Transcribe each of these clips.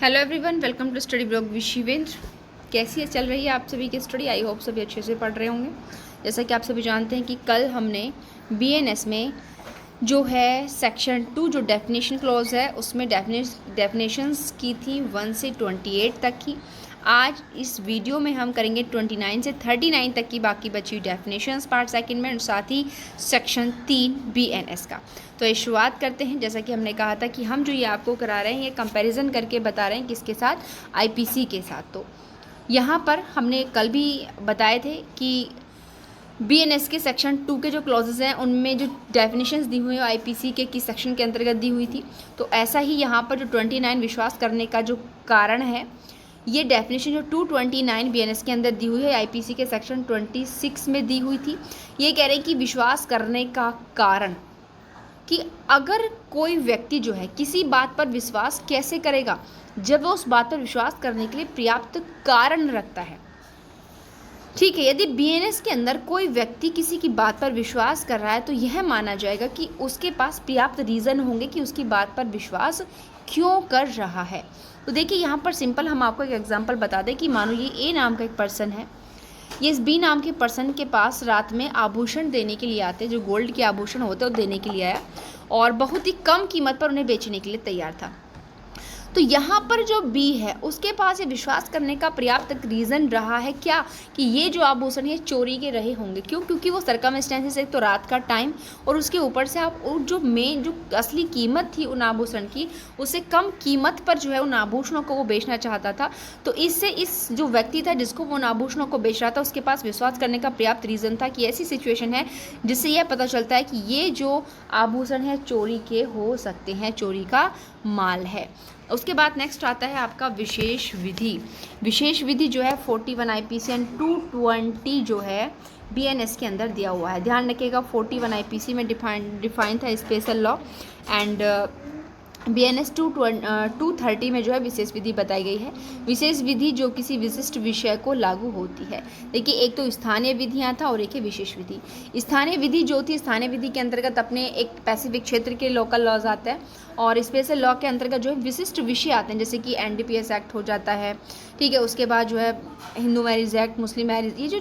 Hello everyone, welcome to study blog with Shivendra. कैसी है चल रही है आप सभी की स्टडी? आई होप सभी अच्छे से पढ़ रहे होंगे। जैसा कि आप सभी जानते हैं कि कल हमने बीएनएस में जो है सेक्शन 2 जो डेफिनेशन क्लॉज है उसमें डेफिनेशंस की थी 1 से 28 तक की। आज इस वीडियो में हम करेंगे 29 से 39 तक की बाकी बची डेफिनेशंस पार्ट सेकंड में और साथ ही सेक्शन 3 बीएनएस का। तो ये शुरुआत करते हैं। जैसा कि हमने कहा था कि हम जो ये आपको करा रहे हैं ये कंपैरिजन करके बता रहे हैं किसके साथ, आईपीसी के साथ। तो यहाँ पर हमने कल भी बताए थे कि बीएनएस के सेक्शन 2 के जो क्लॉजेज हैं उनमें जो डेफिनेशंस दी हुई है आईपीसी के किस सेक्शन के अंतर्गत दी हुई थी। तो ऐसा ही यहाँ पर जो 29 विश्वास करने का जो कारण है, ये डेफिनेशन जो 229 बीएनएस के अंदर दी हुई है आईपीसी के सेक्शन 26 में दी हुई थी। ये कह रहे हैं कि विश्वास करने का कारण, कि अगर कोई व्यक्ति जो है किसी बात पर विश्वास कैसे करेगा, जब वो उस बात पर विश्वास करने के लिए पर्याप्त कारण रखता है। ठीक है, यदि बीएनएस के अंदर कोई व्यक्ति किसी की बात पर विश्वास कर रहा है तो यह माना जाएगा कि उसके पास पर्याप्त रीज़न होंगे कि उसकी बात पर विश्वास क्यों कर रहा है। तो देखिए यहाँ पर सिंपल हम आपको एक एग्जांपल बता दें कि मानो ये ए नाम का एक पर्सन है, ये इस बी नाम के पर्सन के पास रात में आभूषण देने के लिए आते हैं, जो गोल्ड के आभूषण होते हैं वो देने के लिए आया और बहुत ही कम कीमत पर उन्हें बेचने के लिए तैयार था। तो यहाँ पर जो बी है उसके पास ये विश्वास करने का पर्याप्त रीज़न रहा है क्या, कि ये जो आभूषण ये चोरी के रहे होंगे। क्यों? क्योंकि वो सर्कमस्टेंसेस, एक तो रात का टाइम और उसके ऊपर से आप जो मेन जो असली कीमत थी उन आभूषण की, उससे कम कीमत पर जो है उन आभूषणों को वो बेचना चाहता था। तो इससे इस जो व्यक्ति था जिसको वो उन आभूषणों को बेच रहा था उसके पास विश्वास करने का पर्याप्त रीज़न था कि ऐसी सिचुएशन है जिससे यह पता चलता है कि ये जो आभूषण है चोरी के हो सकते हैं, चोरी का माल है। उसके बाद नेक्स्ट आता है आपका विशेष विधि। विशेष विधि जो है 41 आईपीसी एंड 220 जो है बीएनएस के अंदर दिया हुआ है। ध्यान रखिएगा 41 आईपीसी में डिफाइन था स्पेशल लॉ एंड बीएनएस 230 में जो है विशेष विधि बताई गई है। विशेष विधि जो किसी विशिष्ट विषय को लागू होती है। देखिए एक तो स्थानीय विधियाँ था और एक है विशेष विधि। स्थानीय विधि जो थी, स्थानीय विधि के अंतर्गत अपने एक पैसिफिक क्षेत्र के लोकल लॉज आते हैं और स्पेशल लॉ के अंतर्गत जो है विशिष्ट विषय आते हैं, जैसे कि एनडीपीएस एक्ट हो जाता है। ठीक है, उसके बाद जो है हिंदू मैरिज एक्ट, मुस्लिम मैरिज, ये जो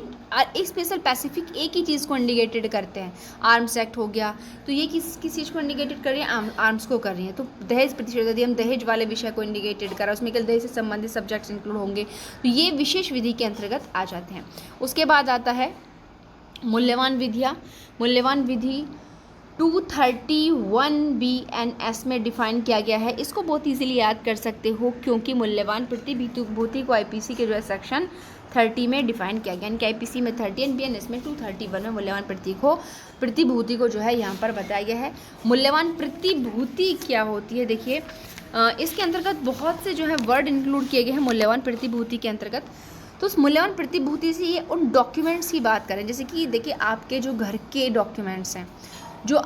एक स्पेशल पैसिफिक एक ही चीज़ को इंडिकेटेड करते हैं। आर्म्स एक्ट हो गया, तो ये किस चीज़ को इंडिकेटेड कर रही है? आर्म्स को कर रही है। तो दहेज प्रतिशत यदि हम दहेज वाले विषय को इंडिकेटेड कर रहा है, उसमें केवल दहेज से संबंधित सब्जेक्ट्स इंक्लूड होंगे, तो ये विशेष विधि के अंतर्गत आ जाते हैं। उसके बाद आता है मूल्यवान विधियाँ। मूल्यवान विधि 231 बीएनएस में डिफाइन किया गया है। इसको बहुत इजीली याद कर सकते हो क्योंकि मूल्यवान प्रतिभूति को आईपीसी के जो है सेक्शन 30 में डिफाइन किया गया, यानी कि आईपीसी में 30 एंड बीएनएस में 231 में मूल्यवान प्रतिभूति को जो है यहाँ पर बताया गया है। मूल्यवान प्रतिभूति क्या होती है? देखिए इसके अंतर्गत बहुत से जो है वर्ड इंक्लूड किए गए हैं मूल्यवान प्रतिभूति के अंतर्गत। तो उस मूल्यवान प्रतिभूति से ये उन डॉक्यूमेंट्स की बात करें, जैसे कि देखिए आपके जो घर के डॉक्यूमेंट्स हैं, जो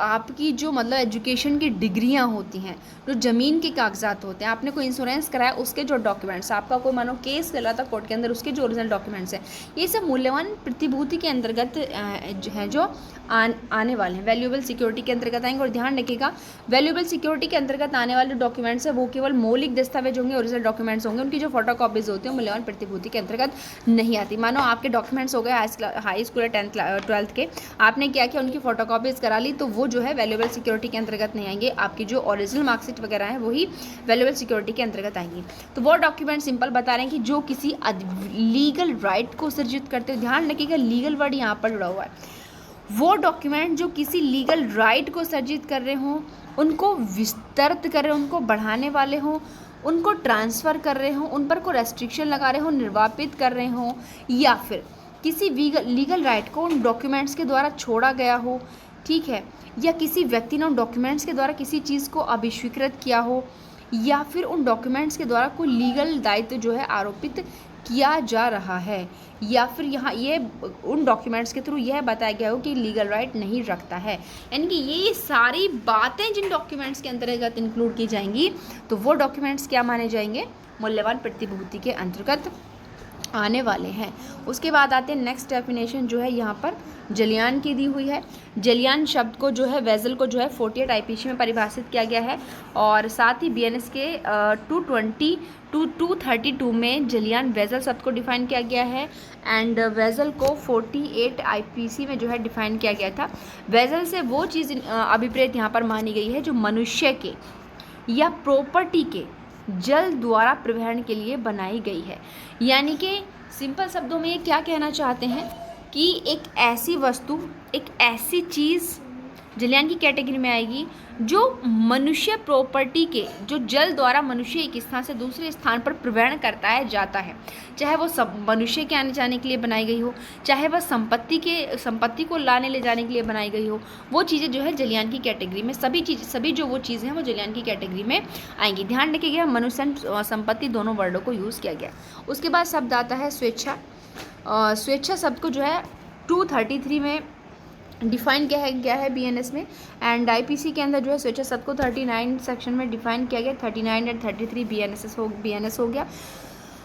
आपकी जो मतलब एजुकेशन की डिग्रियां होती हैं, जो ज़मीन के कागजात होते हैं, आपने कोई इंश्योरेंस कराया उसके जो डॉक्यूमेंट्स, आपका कोई मानो केस चला था कोर्ट के अंदर उसके जो ओरिजिनल डॉक्यूमेंट्स हैं, ये सब मूल्यवान प्रतिभूति के अंतर्गत हैं जो आने वाले हैं, वैल्यूएबल सिक्योरिटी के अंतर्गत आएंगे। और ध्यान रखिएगा वैल्यूएबल सिक्योरिटी के अंतर्गत आने वाले डॉक्यूमेंट्स है वो केवल मौलिक दस्तावेज होंगे, ओरिजिनल डॉक्यूमेंट्स होंगे, उनकी जो फोटो कॉपीज होती हैं मूल्यवान प्रतिभूति के अंतर्गत नहीं आती। मानो आपके डॉक्यूमेंट्स हो गए हाई स्कूल या 12th के, आपने क्या किया उनकी फोटो कॉपीज करा ली, तो वो जो है वैल्यूएबल सिक्योरिटी के अंतर्गत नहीं आएंगे। आपकी जो ओरिजिनल मार्कशीट वगैरह है वही वैल्यूएबल सिक्योरिटी के अंतर्गत आएंगी। तो वो डॉक्यूमेंट सिंपल बता रहे हैं कि जो किसी लीगल राइट को सृजित करते हो, ध्यान रखिएगा लीगल वर्ड यहाँ पर जुड़ा हुआ है। वो डॉक्यूमेंट जो किसी लीगल राइट को सर्जित कर रहे हों, उनको विस्तृत कर रहे हों, उनको बढ़ाने वाले हों, उनको ट्रांसफ़र कर रहे हों, उन पर कोई रेस्ट्रिक्शन लगा रहे हों, निर्वापित कर रहे हों, या फिर किसी लीगल राइट को उन डॉक्यूमेंट्स के द्वारा छोड़ा गया हो, ठीक है, या किसी व्यक्ति ने उन डॉक्यूमेंट्स के द्वारा किसी चीज़ को अभिस्वीकृत किया हो, या फिर उन डॉक्यूमेंट्स के द्वारा कोई लीगल दायित्व जो है आरोपित किया जा रहा है, या फिर यहाँ ये उन डॉक्यूमेंट्स के थ्रू यह बताया गया हो कि लीगल राइट नहीं रखता है। यानी कि ये सारी बातें जिन डॉक्यूमेंट्स के अंतर्गत इंक्लूड की जाएंगी तो वो डॉक्यूमेंट्स क्या माने जाएंगे? मूल्यवान प्रतिभूति के अंतर्गत आने वाले हैं। उसके बाद आते हैं नेक्स्ट डेफिनेशन जो है यहाँ पर जलियान की दी हुई है। जलियान शब्द को जो है वेजल को जो है 48 आईपीसी में परिभाषित किया गया है और साथ ही बीएनएस के 220 टू 232 में जलियान वेजल शब्द को डिफाइन किया गया है एंड वेजल को 48 आईपीसी में जो है डिफाइन किया गया था। वेजल से वो चीज़ अभिप्रेत यहाँ पर मानी गई है जो मनुष्य के या प्रॉपर्टी के जल द्वारा परिवहन के लिए बनाई गई है। यानी कि सिंपल शब्दों में ये क्या कहना चाहते हैं कि एक ऐसी वस्तु, एक ऐसी चीज़ जलयान की कैटेगरी में आएगी जो मनुष्य प्रॉपर्टी के, जो जल द्वारा मनुष्य एक स्थान से दूसरे स्थान पर परिवहन करता है जाता है, चाहे वो सब मनुष्य के आने जाने के लिए बनाई गई हो, चाहे वह संपत्ति को लाने ले जाने के लिए बनाई गई हो, वो चीज़ें जो है जलयान की कैटेगरी में सभी जो वो चीज़ें हैं वो जलयान की कैटेगरी में आएंगी। ध्यान रखिएगा मनुष्य संपत्ति दोनों वर्डों को यूज़ किया गया। उसके बाद शब्द आता है स्वेच्छा। स्वेच्छा शब्द को जो है 233 में डिफाइन किया गया है बीएनएस में एंड आईपीसी के अंदर जो है स्वेच्छा शब्द को 39 सेक्शन में डिफाइन किया गया। 39 एंड 33 बीएनएस हो गया।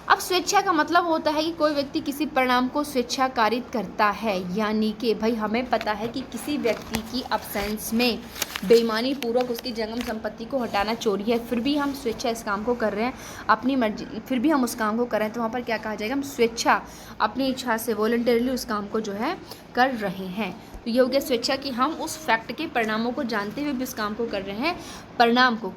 अब स्वेच्छा का मतलब होता है कि कोई व्यक्ति किसी परिणाम को स्वेच्छाकारित करता है, यानी कि भाई हमें पता है कि किसी व्यक्ति की अब्सेंस में बेईमानी पूर्वक उसकी जंगम संपत्ति को हटाना चोरी है, फिर भी हम स्वेच्छा इस काम को कर रहे हैं, अपनी मर्जी फिर भी हम उस काम को कर रहे हैं, तो वहाँ पर क्या कहा जाएगा, हम स्वेच्छा अपनी इच्छा से वॉलंटरली उस काम को जो है कर रहे हैं। तो ये हो गया स्वेच्छा कि हम उस फैक्ट के परिणामों को जानते हुए भी उस काम को कर रहे हैं। परिणाम को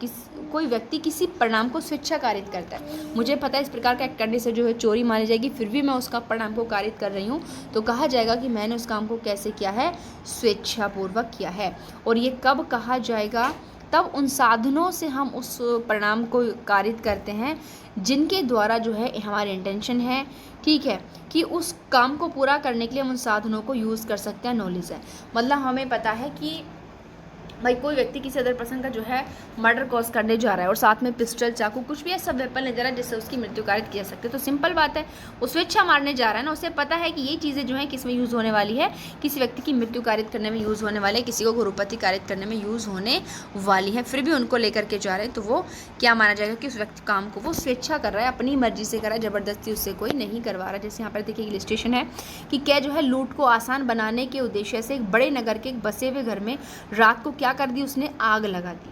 कोई व्यक्ति किसी परिणाम को स्वेच्छाकारित करता है, मुझे पता है इस प्रकार का एक्ट करने से जो है चोरी मानी जाएगी, फिर भी मैं उसका परिणाम को कारित कर रही हूँ, तो कहा जाएगा कि मैंने उस काम को कैसे किया है, स्वेच्छापूर्वक किया है। और ये कब कहा जाएगा, तब उन साधनों से हम उस परिणाम को कारित करते हैं जिनके द्वारा जो है हमारी इंटेंशन है, ठीक है, कि उस काम को पूरा करने के लिए हम उन साधनों को यूज़ कर सकते हैं। नॉलेज है, मतलब हमें पता है कि भाई कोई व्यक्ति किसी अदर पर्सन का जो है मर्डर कॉज करने जा रहा है और साथ में पिस्टल, चाकू, कुछ भी ऐसा वेपन ले जा रहा है जिससे उसकी मृत्यु कारित किया जा सकते, तो सिंपल बात है वो स्वेच्छा मारने जा रहा है ना, उसे पता है कि ये चीज़ें जो है किस में यूज़ होने वाली है, किसी व्यक्ति की मृत्यु कारित करने में यूज़ होने वाली है, किसी को गुरुपति कारित करने में यूज़ होने वाली है, फिर भी उनको लेकर के जा रहे हैं, तो वो क्या माना जाएगा कि उस व्यक्ति काम को वो स्वेच्छा कर रहा है, अपनी मर्जी से कर रहा है, ज़बरदस्ती उससे कोई नहीं करवा रहा। जैसे यहाँ पर देखिए इलस्ट्रेशन है कि क्या जो है लूट को आसान बनाने के उद्देश्य से एक बड़े नगर के एक बसे हुए घर में रात को क्या कर दी, उसने आग लगा दी,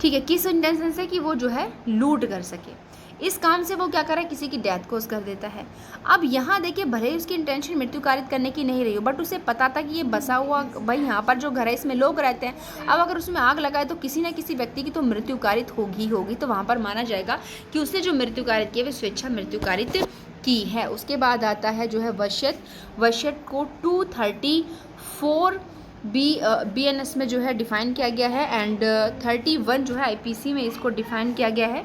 ठीक है, किस इंटेंशन से, कि वो जो है लूट कर सके। इस काम से वो क्या कर रहा है, किसी की डेथ कोज कर देता है। अब यहाँ देखिए भले ही उसकी इंटेंशन मृत्यु कारित करने की नहीं रही हो, बट उसे पता था कि ये बसा हुआ भाई यहाँ पर जो घर है इसमें लोग रहते हैं, अब अगर उसमें आग लगाए तो किसी न किसी व्यक्ति की तो मृत्यु कारित होगी, तो वहाँ पर माना जाएगा कि उसने जो मृत्यु कारित की है वो स्वेच्छा मृत्यु कारित की है। उसके बाद आता है जो है वशियत को 234 बीएनएस में जो है डिफ़ाइन किया गया है एंड 31 जो है आईपीसी में इसको डिफ़ाइन किया गया है।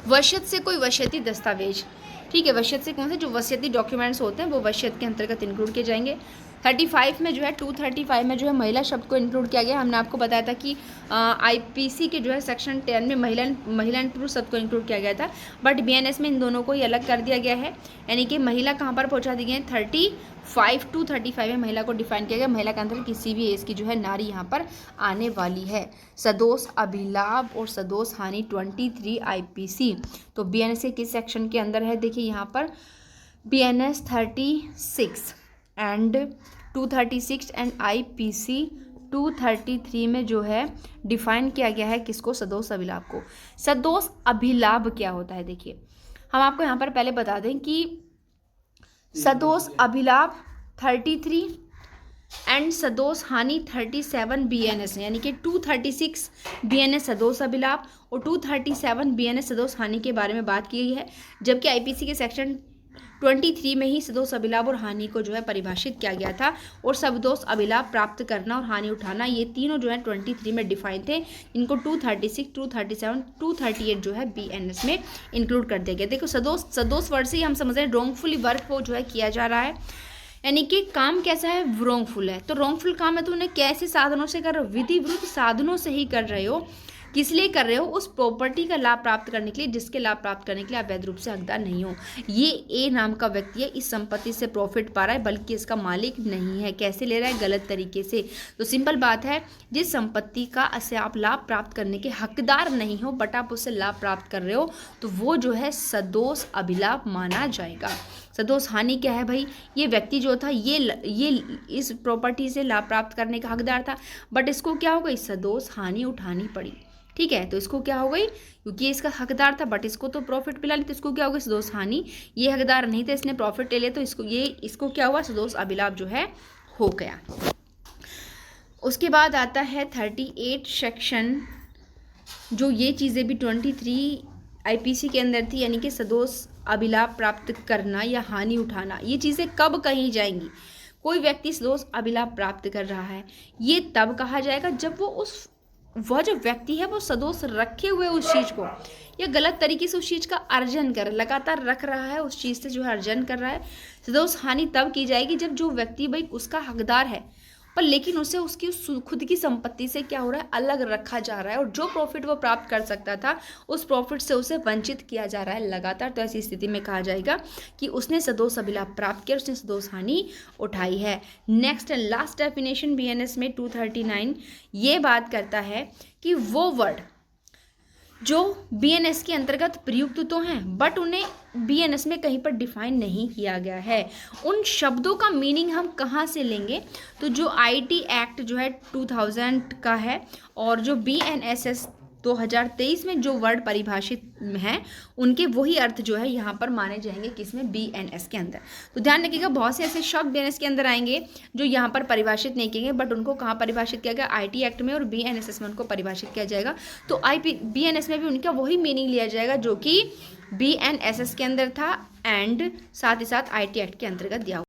वशियत से कोई वशियती दस्तावेज, ठीक है, वशियत से कौन से जो वसियती डॉक्यूमेंट्स होते हैं वो वशियत के अंतर्गत इंक्लूड किए जाएंगे। 35 में जो है 235 में जो है महिला शब्द को इंक्लूड किया गया। हमने आपको बताया था कि आईपीसी के जो है सेक्शन 10 में महिला एंड पुरुष शब्द को इंक्लूड किया गया था, बट बीएनएस में इन दोनों को ही अलग कर दिया गया है, यानी कि महिला कहाँ पर पहुँचा दी गई है, 35 to 35 में महिला को डिफाइन किया गया। महिला के अंदर किसी भी एज की जो है नारी यहाँ पर आने वाली है। सदोष अभिलाभ और सदोष हानि 23 आईपीसी, तो बीएनएस के किस सेक्शन के अंदर है, देखिए यहाँ पर बीएनएस 36 एंड 236 एंड आईपीसी 233 में जो है डिफाइन किया गया है किसको, सदोष अभिलाभ को। सदोष अभिलाभ क्या होता है, देखिए हम आपको यहाँ पर पहले बता दें कि सदोष अभिलाभ 33 एंड सदोष हानि 37 बीएनएस, यानी कि 236 बीएनएस सदोष अभिलाभ और 237 बीएनएस सदोष हानि के बारे में बात की गई है, जबकि आईपीसी के सेक्शन 23 में ही सदोष अभिलाभ और हानि को जो है परिभाषित किया गया था, और सदोष अभिलाभ प्राप्त करना और हानि उठाना ये तीनों जो है 23 में डिफाइन थे। इनको 236, 237, 238 जो है बीएनएस में इंक्लूड कर दिया गया। देखो सदोष वर्ड से ही हम समझ रहे हैं रॉन्गफुली वर्क वो जो है किया जा रहा है, यानी कि काम कैसा है, रॉन्गफुल है। तो रॉन्गफुल काम है तो उन्हें कैसे साधनों से कर रहे हो, विधि विरुद्ध साधनों से ही कर रहे हो, किस लिए कर रहे हो? उस प्रॉपर्टी का लाभ प्राप्त करने के लिए, जिसके लाभ प्राप्त करने के लिए आप वैध रूप से हकदार नहीं हो। ये ए नाम का व्यक्ति है, इस संपत्ति से प्रॉफिट पा रहा है, बल्कि इसका मालिक नहीं है। कैसे ले रहा है? गलत तरीके से। तो सिंपल बात है, जिस संपत्ति का से आप लाभ प्राप्त करने के हकदार नहीं हो बट आप उससे लाभ प्राप्त कर रहे हो, तो वो जो है सदोष अभिलाभ माना जाएगा। सदोष हानि क्या है भाई? ये व्यक्ति जो था ये इस प्रॉपर्टी से लाभ प्राप्त करने का हकदार था, बट इसको क्या हो गई? सदोष हानि उठानी पड़ी। ठीक है, तो इसको क्या हो गई? क्योंकि ये इसका हकदार था बट इसको तो प्रॉफिट मिला नहीं, तो इसको क्या हो गई? सदोष हानि। ये हकदार नहीं था, इसने प्रॉफिट ले लिया, तो इसको क्या हुआ? सदोष अभिलाभ जो है हो गया। उसके बाद आता है 38 सेक्शन, जो ये चीज़ें भी 23 आईपीसी के अंदर थी, यानी कि सदोष अभिलाभ प्राप्त करना या हानि उठाना। ये चीज़ें कब कही जाएंगी? कोई व्यक्ति सदोष अभिलाभ प्राप्त कर रहा है, ये तब कहा जाएगा जब वह जो व्यक्ति है वो सदोष रखे हुए उस चीज़ को या गलत तरीके से उस चीज़ का अर्जन कर, लगातार रख रहा है, उस चीज़ से जो है अर्जन कर रहा है। सदोष हानि तब की जाएगी जब जो व्यक्ति भाई उसका हकदार है, पर लेकिन उसे उसकी खुद की संपत्ति से क्या हो रहा है? अलग रखा जा रहा है, और जो प्रॉफिट वो प्राप्त कर सकता था उस प्रॉफिट से उसे वंचित किया जा रहा है लगातार। तो ऐसी स्थिति में कहा जाएगा कि उसने सदोष अभिलाभ प्राप्त किया, उसने सदोष हानि उठाई है। Next and last definition BNS में 239 ये बात करता है कि वो वर्ड जो बीएनएस के अंतर्गत प्रयुक्त तो हैं बट उन्हें बीएनएस में कहीं पर डिफाइन नहीं किया गया है, उन शब्दों का मीनिंग हम कहाँ से लेंगे? तो जो आईटी एक्ट जो है 2000 का है और जो बीएनएसएस 2023 में जो वर्ड परिभाषित हैं उनके वही अर्थ जो है यहाँ पर माने जाएंगे, किसमें? बीएनएस के अंदर। तो ध्यान रखिएगा, बहुत से ऐसे शब्द बीएनएस के अंदर आएंगे जो यहाँ पर परिभाषित नहीं किए गए, बट उनको कहाँ परिभाषित किया गया? आईटी एक्ट में, और बीएनएसएस में उनको परिभाषित किया जाएगा। तो बीएनएस में भी उनका वही मीनिंग लिया जाएगा जो कि बीएनएसएस के अंदर था एंड साथ ही साथ आईटी एक्ट के अंतर्गत दिया हुआ।